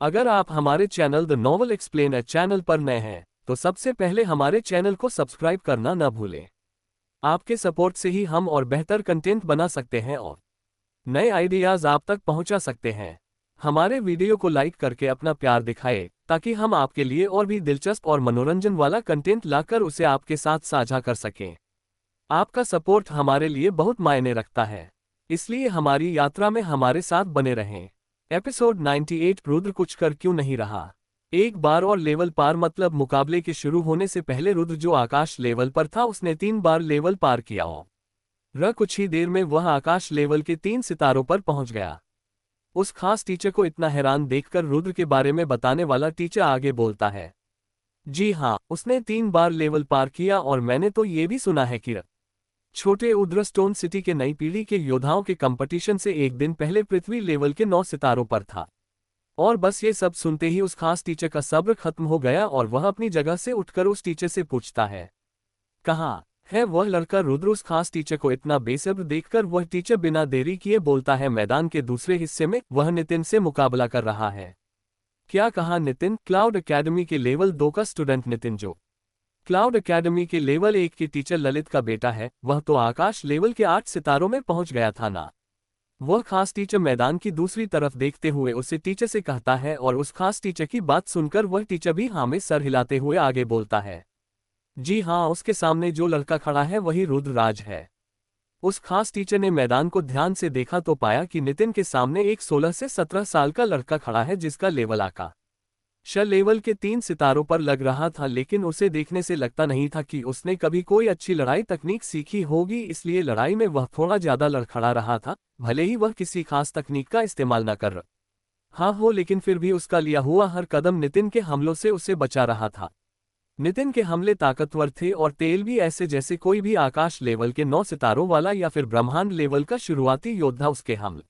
अगर आप हमारे channel the novel explainer channel पर नए हैं तो सबसे पहले हमारे चैनल को सब्सक्राइब करना न भूलें। आपके सपोर्ट से ही हम और बेहतर कंटेंट बना सकते हैं और नए आइडियाज आप तक पहुंचा सकते हैं। हमारे वीडियो को लाइक करके अपना प्यार दिखाएं ताकि हम आपके लिए और भी दिलचस्प और मनोरंजन वाला कंटेंट लाकर उसे आपके साथ साझा कर सकें। आपका सपोर्ट हमारे लिए बहुत मायने रखता है, इसलिए हमारी यात्रा में हमारे साथ बने रहें। एपिसोड 98 रुद्र कुछ कर क्यों नहीं रहा। एक बार और लेवल पार मतलब मुकाबले के शुरू होने से पहले रुद्र जो आकाश लेवल पर था उसने 3 बार लेवल पार किया और कुछ ही देर में वह आकाश लेवल के 3 सितारों पर पहुंच गया। उस खास टीचर को इतना हैरान देखकर रुद्र के बारे में बताने वाला टीचर आगे बोलता है, जी हाँ, उसने 3 बार लेवल पार किया और मैंने तो ये भी सुना है कि छोटे उद्र स्टोन सिटी के नई पीढ़ी के योद्धाओं के कंपटीशन से एक दिन पहले पृथ्वी लेवल के 9 सितारों पर था। और बस ये सब सुनते ही उस खास टीचर का सब्र खत्म हो गया और वह अपनी जगह से उठकर उस टीचर से पूछता है, कहाँ है वह लड़का। रुद्र उस खास टीचर को इतना बेसब्र देखकर वह टीचर बिना देरी किए बोलता है, मैदान के दूसरे हिस्से में वह नितिन से मुकाबला कर रहा है। क्या कहा नितिन? क्लाउड एकेडमी के लेवल 2 का स्टूडेंट नितिन जो क्लाउड एकेडमी के लेवल 1 के टीचर ललित का बेटा है, वह तो आकाश लेवल के 8 सितारों में पहुंच गया था ना। वह खास टीचर मैदान की दूसरी तरफ देखते हुए उसे टीचर से कहता है और उस खास टीचर की बात सुनकर वह टीचर भी हाँ में सर हिलाते हुए आगे बोलता है, जी हाँ, उसके सामने जो लड़का खड़ा है वही रुद्रराज है। उस खास टीचर ने मैदान को ध्यान से देखा तो पाया कि नितिन के सामने एक 16 से 17 साल का लड़का खड़ा है जिसका लेवल आकाश लेवल के 3 सितारों पर लग रहा था, लेकिन उसे देखने से लगता नहीं था कि उसने कभी कोई अच्छी लड़ाई तकनीक सीखी होगी, इसलिए लड़ाई में वह थोड़ा ज्यादा लड़खड़ा रहा था। भले ही वह किसी खास तकनीक का इस्तेमाल न कर रहा हो, लेकिन फिर भी उसका लिया हुआ हर कदम नितिन के हमलों से उसे बचा रहा था। नितिन के हमले ताकतवर थे और तेल भी ऐसे जैसे कोई भी आकाश लेवल के 9 सितारों वाला या फिर ब्रह्मांड लेवल का शुरुआती योद्धा उसके हमले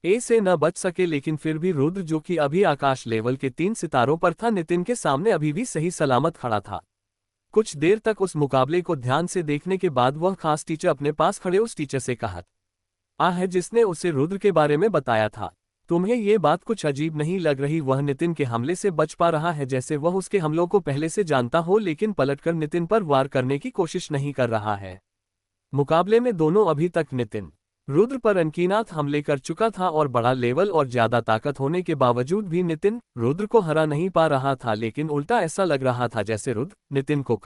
से न बच सके। लेकिन फिर भी रुद्र जो कि अभी आकाश लेवल के 3 सितारों पर था, नितिन के सामने अभी भी सही सलामत खड़ा था। कुछ देर तक उस मुकाबले को ध्यान से देखने के बाद वह खास टीचर अपने पास खड़े उस टीचर से कहा है जिसने उसे रुद्र के बारे में बताया था, तुम्हें ये बात कुछ अजीब नहीं लग रही? वह नितिन के हमले से बच पा रहा है जैसे वह उसके हमलों को पहले से जानता हो, लेकिन पलटकर नितिन पर वार करने की कोशिश नहीं कर रहा है। मुकाबले में दोनों अभी तक नितिन रुद्र पर अनकीनात हमले कर चुका था और बड़ा लेवल और ज्यादा ताकत होने के बावजूद भी नितिन रुद्र को हरा नहीं पा रहा था, लेकिन उल्टा ऐसा लग रहा था जैसे रुद्र नितिन को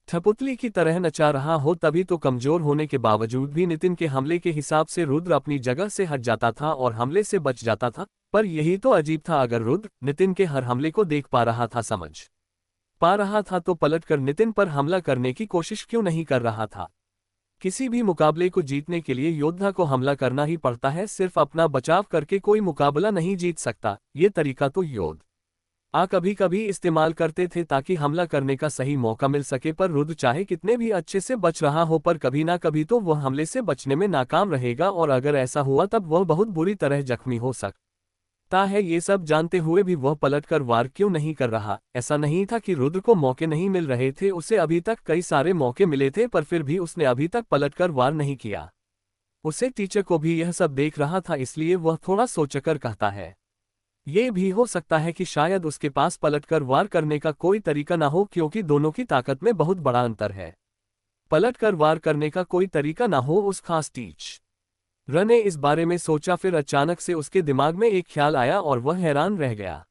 ठपुतली की तरह नचा रहा हो। तभी तो कमजोर होने के बावजूद भी नितिन के हमले के हिसाब से रुद्र अपनी जगह से हट जाता था और हमले से बच जाता था। पर यही तो अजीब था, अगर रुद्र नितिन के हर हमले को देख पा रहा था, समझ पा रहा था, तो पलटकर नितिन पर हमला करने की कोशिश क्यों नहीं कर रहा था? किसी भी मुकाबले को जीतने के लिए योद्धा को हमला करना ही पड़ता है, सिर्फ अपना बचाव करके कोई मुकाबला नहीं जीत सकता। ये तरीका तो योद्धा कभी कभी इस्तेमाल करते थे ताकि हमला करने का सही मौका मिल सके, पर रुद्र चाहे कितने भी अच्छे से बच रहा हो, पर कभी ना कभी तो वह हमले से बचने में नाकाम रहेगा, और अगर ऐसा हुआ तब वह बहुत बुरी तरह जख्मी हो सकता है। ये सब जानते हुए भी वह पलटकर वार क्यों नहीं कर रहा? ऐसा नहीं था कि रुद्र को मौके नहीं मिल रहे थे, उसे अभी तक कई सारे मौके मिले थे, पर फिर भी उसने अभी तक पलटकर वार नहीं किया। उसे टीचर को भी यह सब देख रहा था, इसलिए वह थोड़ा सोचकर कहता है, ये भी हो सकता है कि शायद उसके पास पलटकर वार करने का कोई तरीका ना हो, क्योंकि दोनों की ताकत में बहुत बड़ा अंतर है। पलटकर वार करने का कोई तरीका ना हो। उस खास टीचर ने इस बारे में सोचा, फिर अचानक से उसके दिमाग में एक ख्याल आया और वह हैरान रह गया।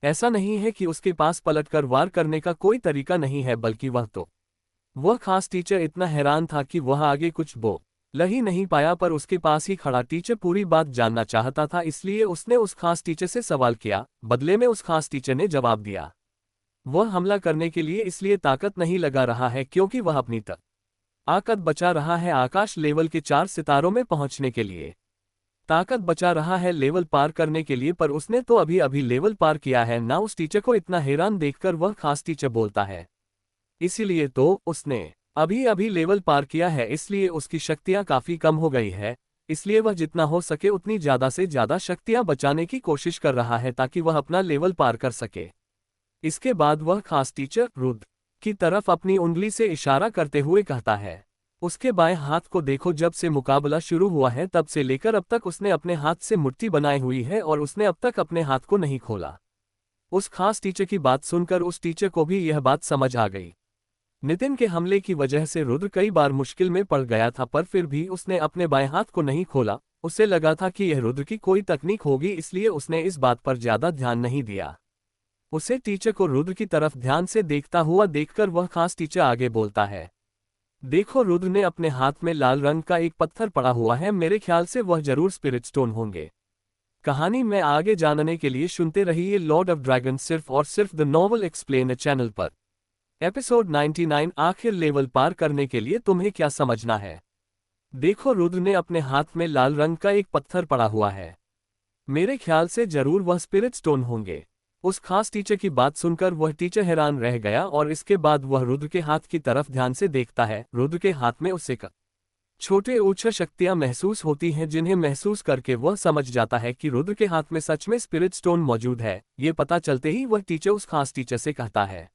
ऐसा नहीं है कि उसके पास पलटकर वार करने का कोई तरीका नहीं है, बल्कि वह खास टीचर इतना हैरान था कि वह आगे कुछ बोल ही नहीं पाया, पर उसके पास ही खड़ा टीचर पूरी बात जानना चाहता था, इसलिए उसने उस खास टीचर से सवाल किया। बदले में उस खास टीचर ने जवाब दिया, वह हमला करने के लिए इसलिए ताकत नहीं लगा रहा है क्योंकि वह अपनी ताकत बचा रहा है आकाश लेवल के 4 सितारों में पहुंचने के लिए। ताकत बचा रहा है लेवल पार करने के लिए, पर उसने तो अभी अभी लेवल पार किया है ना। उस टीचर को इतना हैरान देखकर वह खास टीचर बोलता है, इसीलिए तो उसने अभी अभी लेवल पार किया है, इसलिए उसकी शक्तियां काफी कम हो गई है, इसलिए वह जितना हो सके उतनी ज्यादा से ज्यादा शक्तियां बचाने की कोशिश कर रहा है ताकि वह अपना लेवल पार कर सके। इसके बाद वह खास टीचर रुद्र की तरफ अपनी उंगली से इशारा करते हुए कहता है, उसके बाएं हाथ को देखो, जब से मुकाबला शुरू हुआ है तब से लेकर अब तक उसने अपने हाथ से मुट्ठी बनाई हुई है और उसने अब तक अपने हाथ को नहीं खोला। उस खास टीचर की बात सुनकर उस टीचर को भी यह बात समझ आ गई। नितिन के हमले की वजह से रुद्र कई बार मुश्किल में पड़ गया था, पर फिर भी उसने अपने बाएं हाथ को नहीं खोला। उसे लगा था कि यह रुद्र की कोई तकनीक होगी, इसलिए उसने इस बात पर ज्यादा ध्यान नहीं दिया। उसे टीचर को रुद्र की तरफ ध्यान से देखता हुआ देखकर वह खास टीचर आगे बोलता है, देखो रुद्र ने अपने हाथ में लाल रंग का एक पत्थर पड़ा हुआ है, मेरे ख्याल से वह जरूर स्पिरिट स्टोन होंगे। कहानी में आगे जानने के लिए सुनते रहिए लॉर्ड ऑफ ड्रैगन सिर्फ और सिर्फ द नॉवल एक्सप्लेन चैनल पर। एपिसोड 99 आखिर लेवल पार करने के लिए तुम्हें क्या समझना है। देखो रुद्र ने अपने हाथ में लाल रंग का एक पत्थर पड़ा हुआ है, मेरे ख्याल से जरूर वह स्पिरिट स्टोन होंगे। उस खास टीचर की बात सुनकर वह टीचर हैरान रह गया और इसके बाद वह रुद्र के हाथ की तरफ ध्यान से देखता है। रुद्र के हाथ में उसे छोटे उच्च शक्तियां महसूस होती हैं, जिन्हें महसूस करके वह समझ जाता है कि रुद्र के हाथ में सच में स्पिरिट स्टोन मौजूद है। ये पता चलते ही वह टीचर उस खास टीचर से कहता है,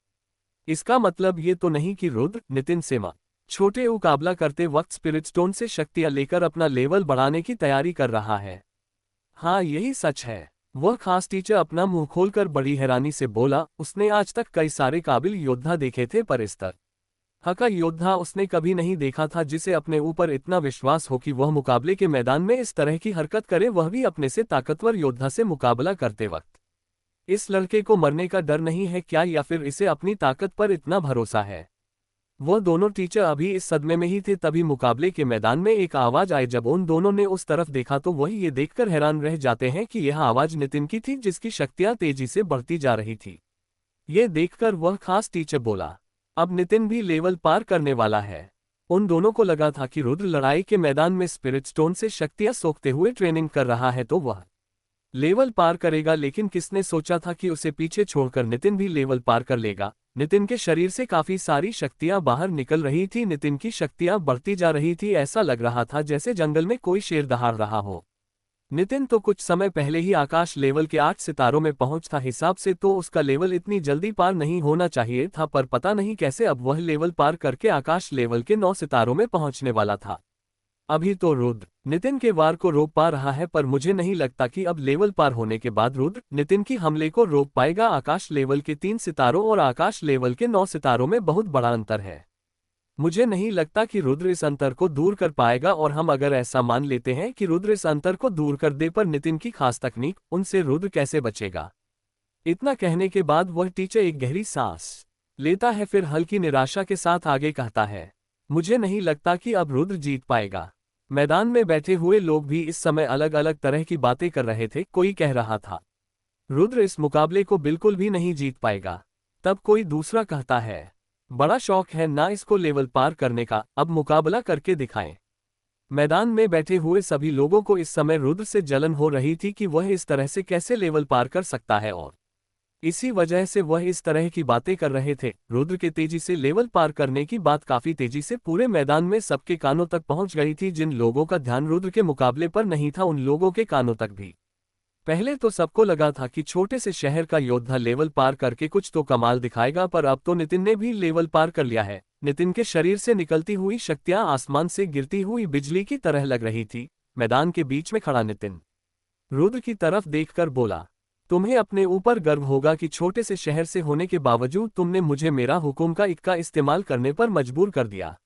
इसका मतलब ये तो नहीं कि रुद्र नितिन से छोटे मुकाबला करते वक्त स्पिरिट स्टोन से शक्तियां लेकर अपना लेवल बढ़ाने की तैयारी कर रहा है। हाँ, यही सच है। वह खास टीचर अपना मुंह खोलकर बड़ी हैरानी से बोला, उसने आज तक कई सारे काबिल योद्धा देखे थे, पर इस तरह का योद्धा उसने कभी नहीं देखा था जिसे अपने ऊपर इतना विश्वास हो कि वह मुकाबले के मैदान में इस तरह की हरकत करे, वह भी अपने से ताकतवर योद्धा से मुकाबला करते वक्त। इस लड़के को मरने का डर नहीं है क्या, या फिर इसे अपनी ताकत पर इतना भरोसा है। वह दोनों टीचर अभी इस सदमे में ही थे, तभी मुकाबले के मैदान में एक आवाज आई। जब उन दोनों ने उस तरफ देखा तो वही ये देखकर हैरान रह जाते हैं कि यह आवाज नितिन की थी, जिसकी शक्तियां तेजी से बढ़ती जा रही थी। ये देखकर वह खास टीचर बोला, अब नितिन भी लेवल पार करने वाला है। उन दोनों को लगा था कि रुद्र लड़ाई के मैदान में स्पिरिट स्टोन से शक्तियां सोखते हुए ट्रेनिंग कर रहा है तो वह लेवल पार करेगा, लेकिन किसने सोचा था कि उसे पीछे छोड़कर नितिन भी लेवल पार कर लेगा। नितिन के शरीर से काफी सारी शक्तियां बाहर निकल रही थी, नितिन की शक्तियां बढ़ती जा रही थी। ऐसा लग रहा था जैसे जंगल में कोई शेर दहाड़ रहा हो। नितिन तो कुछ समय पहले ही आकाश लेवल के 8 सितारों में पहुंचा, हिसाब से तो उसका लेवल इतनी जल्दी पार नहीं होना चाहिए था, पर पता नहीं कैसे अब वह लेवल पार करके आकाश लेवल के 9 सितारों में पहुंचने वाला था। अभी तो रुद्र नितिन के वार को रोक पा रहा है, पर मुझे नहीं लगता कि अब लेवल पार होने के बाद रुद्र नितिन की हमले को रोक पाएगा। आकाश लेवल के 3 सितारों और आकाश लेवल के 9 सितारों में बहुत बड़ा अंतर है। मुझे नहीं लगता कि रुद्र इस अंतर को दूर कर पाएगा, और हम अगर ऐसा मान लेते हैं कि रुद्र इस अंतर को दूर कर दे, पर नितिन की खास तकनीक, उनसे रुद्र कैसे बचेगा। इतना कहने के बाद वह टीचर एक गहरी सांस लेता है, फिर हल्की निराशा के साथ आगे कहता है, मुझे नहीं लगता कि अब रुद्र जीत पाएगा। मैदान में बैठे हुए लोग भी इस समय अलग अलग तरह की बातें कर रहे थे। कोई कह रहा था, रुद्र इस मुकाबले को बिल्कुल भी नहीं जीत पाएगा। तब कोई दूसरा कहता है, बड़ा शौक है ना इसको लेवल पार करने का, अब मुकाबला करके दिखाएं। मैदान में बैठे हुए सभी लोगों को इस समय रुद्र से जलन हो रही थी कि वह इस तरह से कैसे लेवल पार कर सकता है, और इसी वजह से वह इस तरह की बातें कर रहे थे। रुद्र के तेजी से लेवल पार करने की बात काफी तेजी से पूरे मैदान में सबके कानों तक पहुंच गई थी। जिन लोगों का ध्यान रुद्र के मुकाबले पर नहीं था, उन लोगों के कानों तक भी। पहले तो सबको लगा था कि छोटे से शहर का योद्धा लेवल पार करके कुछ तो कमाल दिखाएगा, पर अब तो नितिन ने भी लेवल पार कर लिया है। नितिन के शरीर से निकलती हुई शक्तियां आसमान से गिरती हुई बिजली की तरह लग रही थी। मैदान के बीच में खड़ा नितिन रुद्र की तरफ देखकर बोला, तुम्हें अपने ऊपर गर्व होगा कि छोटे से शहर से होने के बावजूद तुमने मुझे मेरा हुकुम का इक्का इस्तेमाल करने पर मजबूर कर दिया।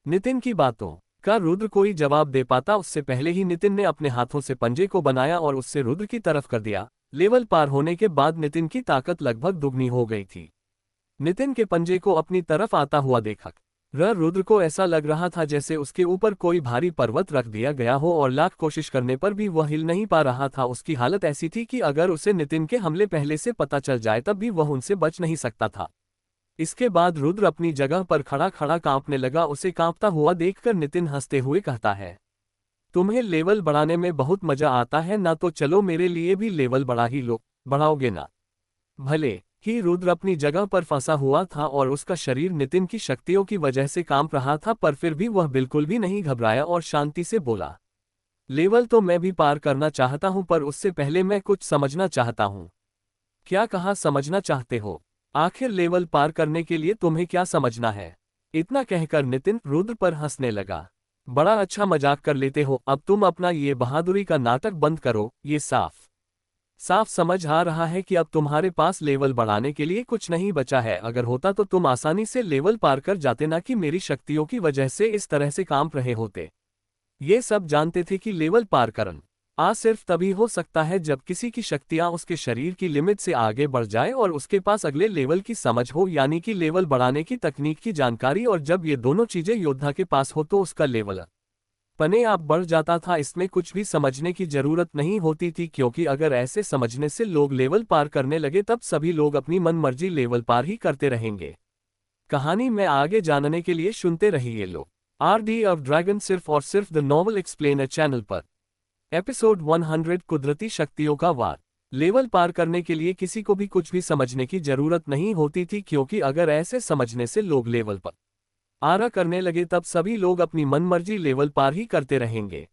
नितिन की बातों का रुद्र कोई जवाब दे पाता उससे पहले ही नितिन ने अपने हाथों से पंजे को बनाया और उससे रुद्र की तरफ कर दिया। लेवल पार होने के बाद नितिन की ताकत लगभग दुगनी हो गई थी। नितिन के पंजे को अपनी तरफ आता हुआ देखकर रुद्र को ऐसा लग रहा था जैसे उसके ऊपर कोई भारी पर्वत रख दिया गया हो, और लाख कोशिश करने पर भी वह हिल नहीं पा रहा था। उसकी हालत ऐसी थी कि अगर उसे नितिन के हमले पहले से पता चल जाए तब भी वह उनसे बच नहीं सकता था। इसके बाद रुद्र अपनी जगह पर खड़ा खड़ा कांपने लगा। उसे कांपता हुआ देखकर नितिन हंसते हुए कहता है, तुम्हें लेवल बढ़ाने में बहुत मजा आता है ना, तो चलो मेरे लिए भी लेवल बढ़ा ही लो। बढ़ाओगे ना? भले ही रुद्र अपनी जगह पर फंसा हुआ था और उसका शरीर नितिन की शक्तियों की वजह से कांप रहा था, पर फिर भी वह बिल्कुल भी नहीं घबराया और शांति से बोला, लेवल तो मैं भी पार करना चाहता हूं, पर उससे पहले मैं कुछ समझना चाहता हूं। क्या कहा समझना चाहते हो? आखिर लेवल पार करने के लिए तुम्हें क्या समझना है? इतना कहकर नितिन रुद्र पर हंसने लगा। बड़ा अच्छा मजाक कर लेते हो, अब तुम अपना ये बहादुरी का नाटक बंद करो। ये साफ साफ समझ आ रहा है कि अब तुम्हारे पास लेवल बढ़ाने के लिए कुछ नहीं बचा है। अगर होता तो तुम आसानी से लेवल पार कर जाते, ना कि मेरी शक्तियों की वजह से इस तरह से काम रहे होते। ये सब जानते थे कि लेवल पार करना आज सिर्फ तभी हो सकता है जब किसी की शक्तियां उसके शरीर की लिमिट से आगे बढ़ जाए और उसके पास अगले लेवल की समझ हो, यानी कि लेवल बढ़ाने की तकनीक की जानकारी। और जब ये दोनों चीजें योद्धा के पास हो तो उसका लेवल पने आप बढ़ जाता था। इसमें कुछ भी समझने की जरूरत नहीं होती थी, क्योंकि अगर ऐसे समझने से लोग लेवल पार करने लगे तब सभी लोग अपनी मनमर्जी लेवल पार ही करते रहेंगे। कहानी में आगे जानने के लिए सुनते रहिए लो आरडी ऑफ ड्रैगन, सिर्फ और सिर्फ द नॉवल एक्सप्लेनर चैनल पर। एपिसोड 100 कुदरती शक्तियों का वार। लेवल पार करने के लिए किसी को भी कुछ भी समझने की जरूरत नहीं होती थी, क्योंकि अगर ऐसे समझने से लोग लेवल पर आरा करने लगे तब सभी लोग अपनी मनमर्जी लेवल पार ही करते रहेंगे।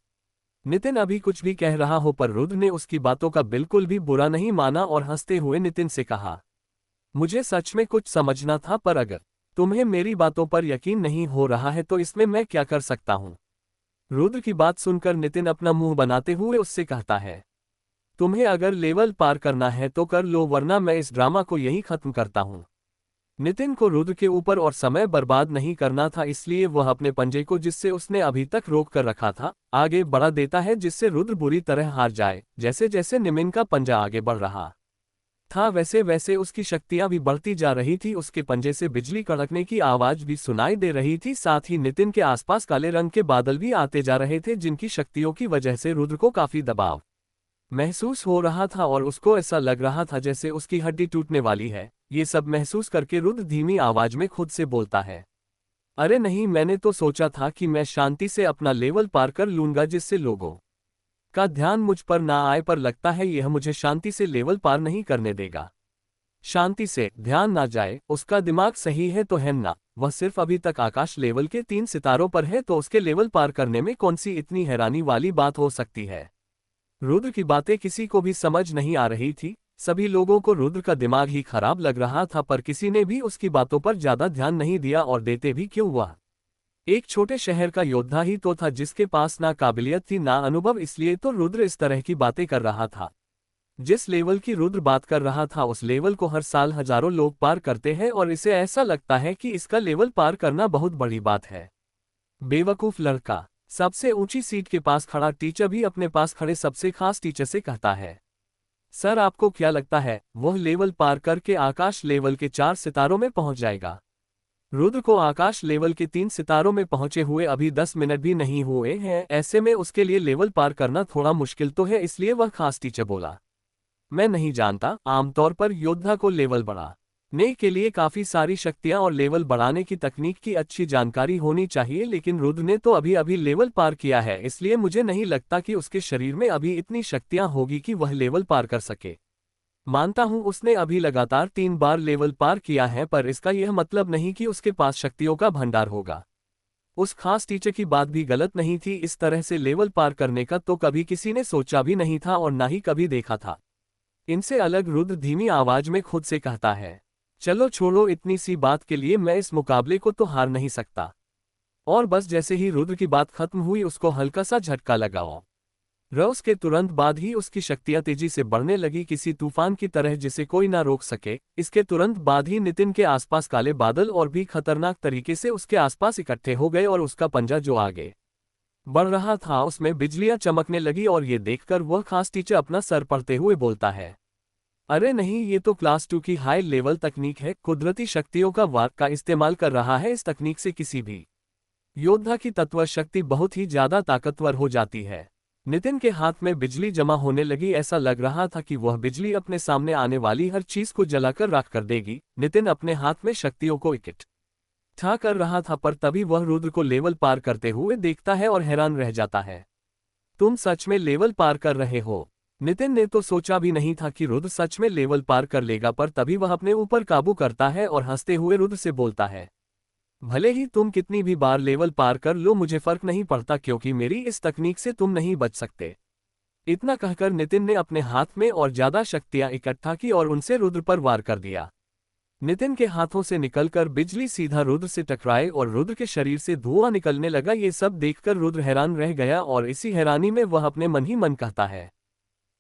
नितिन अभी कुछ भी कह रहा हो, पर रुद्र ने उसकी बातों का बिल्कुल भी बुरा नहीं माना और हंसते हुए नितिन से कहा, मुझे सच में कुछ समझना था, पर अगर तुम्हें मेरी बातों पर यकीन नहीं हो रहा है तो इसमें मैं क्या कर सकता हूं। रुद्र की बात सुनकर नितिन अपना मुंह बनाते हुए उससे कहता है, तुम्हें अगर लेवल पार करना है तो कर लो, वरना मैं इस ड्रामा को यहीं खत्म करता हूं। नितिन को रुद्र के ऊपर और समय बर्बाद नहीं करना था, इसलिए वह अपने पंजे को, जिससे उसने अभी तक रोक कर रखा था, आगे बढ़ा देता है, जिससे रुद्र बुरी तरह हार जाए। जैसे जैसे नितिन का पंजा आगे बढ़ रहा था वैसे वैसे उसकी शक्तियां भी बढ़ती जा रही थी। उसके पंजे से बिजली कड़कने की आवाज भी सुनाई दे रही थी। साथ ही नितिन के आसपास काले रंग के बादल भी आते जा रहे थे, जिनकी शक्तियों की वजह से रुद्र को काफी दबाव महसूस हो रहा था और उसको ऐसा लग रहा था जैसे उसकी हड्डी टूटने वाली है। ये सब महसूस करके रुद्र धीमी आवाज में खुद से बोलता है, अरे नहीं, मैंने तो सोचा था कि मैं शांति से अपना लेवल पार कर लूंगा, जिससे लोगों का ध्यान मुझ पर ना आए, पर लगता है यह मुझे शांति से लेवल पार नहीं करने देगा। शांति से ध्यान ना जाए, उसका दिमाग सही है तो है ना, वह सिर्फ अभी तक आकाश लेवल के 3 सितारों पर है, तो उसके लेवल पार करने में कौन सी इतनी हैरानी वाली बात हो सकती है। रुद्र की बातें किसी को भी समझ नहीं आ रही थी। सभी लोगों को रुद्र का दिमाग ही खराब लग रहा था, पर किसी ने भी उसकी बातों पर ज्यादा ध्यान नहीं दिया, और देते भी क्यों, वह एक छोटे शहर का योद्धा ही तो था, जिसके पास ना काबिलियत थी ना अनुभव। इसलिए तो रुद्र इस तरह की बातें कर रहा था। जिस लेवल की रुद्र बात कर रहा था उस लेवल को हर साल हजारों लोग पार करते हैं, और इसे ऐसा लगता है कि इसका लेवल पार करना बहुत बड़ी बात है। बेवकूफ लड़का। सबसे ऊंची सीट के पास खड़ा टीचर भी अपने पास खड़े सबसे खास टीचर से कहता है, सर आपको क्या लगता है वह लेवल पार करके आकाश लेवल के 4 सितारों में पहुंच जाएगा? रुद्र को आकाश लेवल के 3 सितारों में पहुंचे हुए अभी 10 मिनट भी नहीं हुए हैं। ऐसे में उसके लिए लेवल पार करना थोड़ा मुश्किल तो है। इसलिए वह खास टीचर बोला, मैं नहीं जानता, आमतौर पर योद्धा को लेवल बढ़ाने के लिए काफी सारी शक्तियां और लेवल बढ़ाने की तकनीक की अच्छी जानकारी होनी चाहिए, लेकिन रुद्र ने तो अभी अभी लेवल पार किया है, इसलिए मुझे नहीं लगता कि उसके शरीर में अभी इतनी शक्तियां होगी कि वह लेवल पार कर सके। मानता हूं उसने अभी लगातार 3 बार लेवल पार किया है, पर इसका यह मतलब नहीं कि उसके पास शक्तियों का भंडार होगा। उस खास टीचर की बात भी गलत नहीं थी। इस तरह से लेवल पार करने का तो कभी किसी ने सोचा भी नहीं था और ना ही कभी देखा था। इनसे अलग रुद्र धीमी आवाज में खुद से कहता है, चलो छोड़ो, इतनी सी बात के लिए मैं इस मुकाबले को तो हार नहीं सकता। और बस जैसे ही रुद्र की बात खत्म हुई उसको हल्का सा झटका लगा। उसके तुरंत बाद ही उसकी शक्तियां तेजी से बढ़ने लगी, किसी तूफान की तरह जिसे कोई ना रोक सके। इसके तुरंत बाद ही नितिन के आसपास काले बादल और भी खतरनाक तरीके से उसके आसपास इकट्ठे हो गए, और उसका पंजा जो आगे बढ़ रहा था उसमें बिजलियां चमकने लगी। और ये देखकर वह खास टीचर अपना सर पढ़ते हुए बोलता है, अरे नहीं, ये तो क्लास 2 की हाई लेवल तकनीक है, कुदरती शक्तियों का वार का इस्तेमाल कर रहा है। इस तकनीक से किसी भी योद्धा की तत्व शक्ति बहुत ही ज्यादा ताकतवर हो जाती है। नितिन के हाथ में बिजली जमा होने लगी। ऐसा लग रहा था कि वह बिजली अपने सामने आने वाली हर चीज को जलाकर राख कर देगी। नितिन अपने हाथ में शक्तियों को इकट्ठा कर रहा था, पर तभी वह रुद्र को लेवल पार करते हुए देखता है और हैरान रह जाता है, तुम सच में लेवल पार कर रहे हो? नितिन ने तो सोचा भी नहीं था कि रुद्र सच में लेवल पार कर लेगा, पर तभी वह अपने ऊपर काबू करता है और हंसते हुए रुद्र से बोलता है, भले ही तुम कितनी भी बार लेवल पार कर लो, मुझे फर्क नहीं पड़ता, क्योंकि मेरी इस तकनीक से तुम नहीं बच सकते। इतना कहकर नितिन ने अपने हाथ में और ज्यादा शक्तियां इकट्ठा की और उनसे रुद्र पर वार कर दिया। नितिन के हाथों से निकलकर बिजली सीधा रुद्र से टकराए और रुद्र के शरीर से धुआं निकलने लगा। ये सब देखकर रुद्र हैरान रह गया और इसी हैरानी में वह अपने मन ही मन कहता है,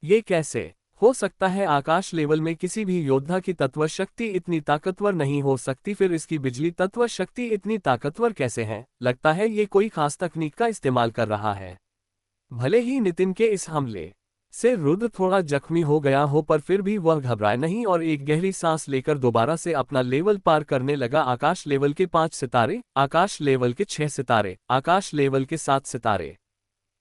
ये कैसे हो सकता है? आकाश लेवल में किसी भी योद्धा की तत्व शक्ति इतनी ताकतवर नहीं हो सकती, फिर इसकी बिजली तत्व शक्ति इतनी ताकतवर कैसे है? लगता है ये कोई खास तकनीक का इस्तेमाल कर रहा है। भले ही नितिन के इस हमले से रुद्र थोड़ा जख्मी हो गया हो, पर फिर भी वह घबराए नहीं और एक गहरी सांस लेकर दोबारा से अपना लेवल पार करने लगा। आकाश लेवल के 5 सितारे, आकाश लेवल के 6 सितारे, आकाश लेवल के 7 सितारे।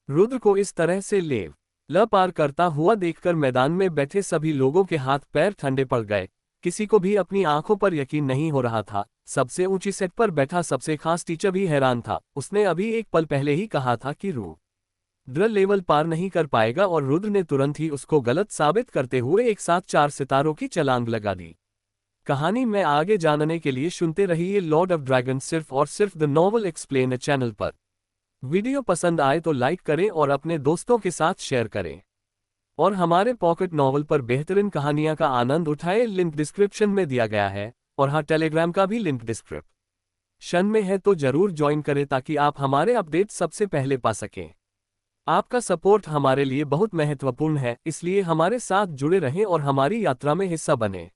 रुद्र को इस तरह से लेवल पार करता हुआ देखकर मैदान में बैठे सभी लोगों के हाथ पैर ठंडे पड़ गए। किसी को भी अपनी आंखों पर यकीन नहीं हो रहा था। सबसे ऊंची सेट पर बैठा सबसे खास टीचर भी हैरान था। उसने अभी एक पल पहले ही कहा था कि रुद्र लेवल पार नहीं कर पाएगा और रुद्र ने तुरंत ही उसको गलत साबित करते हुए एक साथ 4 सितारों की छलांग लगा दी। कहानी में आगे जानने के लिए सुनते रहिए लॉर्ड ऑफ ड्रैगन सिर्फ और सिर्फ द नॉवल एक्सप्लेन चैनल पर। वीडियो पसंद आए तो लाइक करें और अपने दोस्तों के साथ शेयर करें और हमारे पॉकेट नॉवल पर बेहतरीन कहानियां का आनंद उठाएं। लिंक डिस्क्रिप्शन में दिया गया है और हाँ, टेलीग्राम का भी लिंक डिस्क्रिप्शन में है, तो जरूर ज्वाइन करें ताकि आप हमारे अपडेट सबसे पहले पा सकें। आपका सपोर्ट हमारे लिए बहुत महत्वपूर्ण है, इसलिए हमारे साथ जुड़े रहें और हमारी यात्रा में हिस्सा बने।